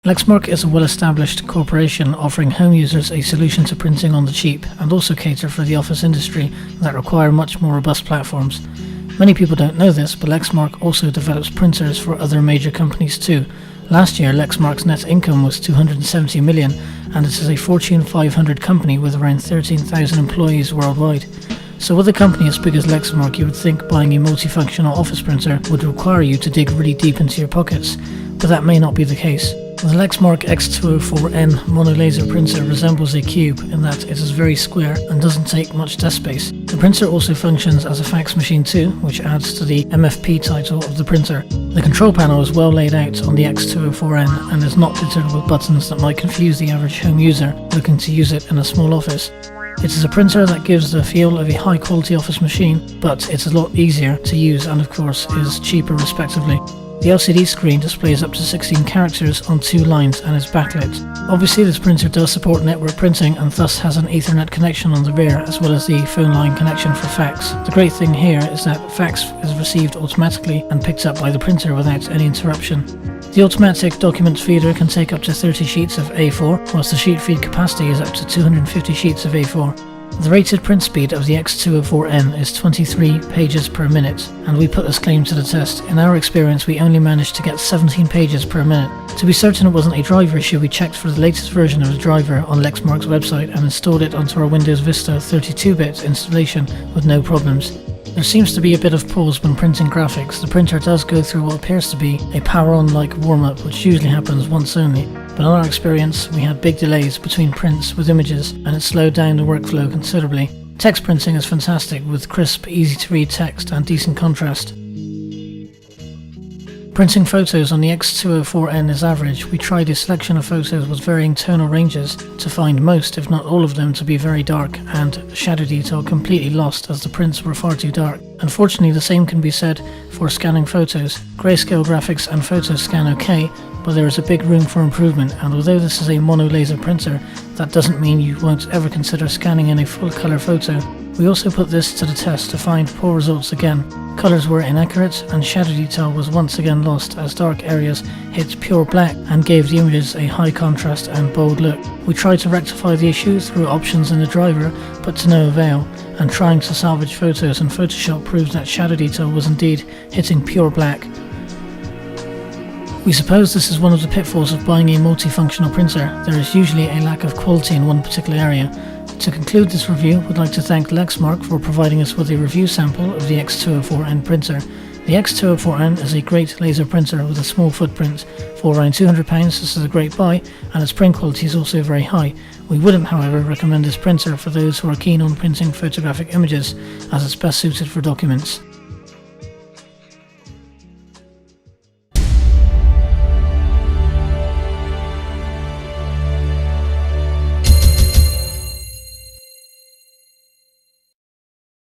Lexmark is a well-established corporation offering home users a solution to printing on the cheap and also cater for the office industry that require much more robust platforms. Many people don't know this, but Lexmark also develops printers for other major companies too. Last year, Lexmark's net income was 270 million, and it is a Fortune 500 company with around 13,000 employees worldwide. So with a company as big as Lexmark, you would think buying a multifunctional office printer would require you to dig really deep into your pockets, but that may not be the case. The Lexmark X204n monolaser printer resembles a cube in that it is very square and doesn't take much desk space. The printer also functions as a fax machine too, which adds to the MFP title of the printer. The control panel is well laid out on the X204n and is not littered with buttons that might confuse the average home user looking to use it in a small office. It is a printer that gives the feel of a high quality office machine, but it's a lot easier to use and of course is cheaper respectively. The LCD screen displays up to 16 characters on 2 lines and is backlit. Obviously this printer does support network printing and thus has an Ethernet connection on the rear as well as the phone line connection for fax. The great thing here is that fax is received automatically and picked up by the printer without any interruption. The automatic document feeder can take up to 30 sheets of A4, whilst the sheet feed capacity is up to 250 sheets of A4. The rated print speed of the X204n is 23 pages per minute, and we put this claim to the test. In our experience, we only managed to get 17 pages per minute. To be certain it wasn't a driver issue, we checked for the latest version of the driver on Lexmark's website and installed it onto our Windows Vista 32-bit installation with no problems. There seems to be a bit of pause when printing graphics. The printer does go through what appears to be a power-on-like warm-up, which usually happens once only. But in our experience, we had big delays between prints with images, and it slowed down the workflow considerably. Text printing is fantastic, with crisp, easy-to-read text and decent contrast. Printing photos on the X204n is average. We tried a selection of photos with varying tonal ranges to find most, if not all of them, to be very dark and shadow detail completely lost as the prints were far too dark. Unfortunately, the same can be said for scanning photos. Grayscale graphics and photos scan okay, but there is a big room for improvement, and although this is a monolaser printer, that doesn't mean you won't ever consider scanning in a full colour photo. We also put this to the test to find poor results again. Colours were inaccurate and shadow detail was once again lost as dark areas hit pure black and gave the images a high contrast and bold look. We tried to rectify the issue through options in the driver, but to no avail, and trying to salvage photos in Photoshop proved that shadow detail was indeed hitting pure black. We suppose this is one of the pitfalls of buying a multifunctional printer. There is usually a lack of quality in one particular area. To conclude this review, we'd like to thank Lexmark for providing us with a review sample of the X204n printer. The X204n is a great laser printer with a small footprint. For around £200 this is a great buy, and its print quality is also very high. We wouldn't however recommend this printer for those who are keen on printing photographic images, as it's best suited for documents.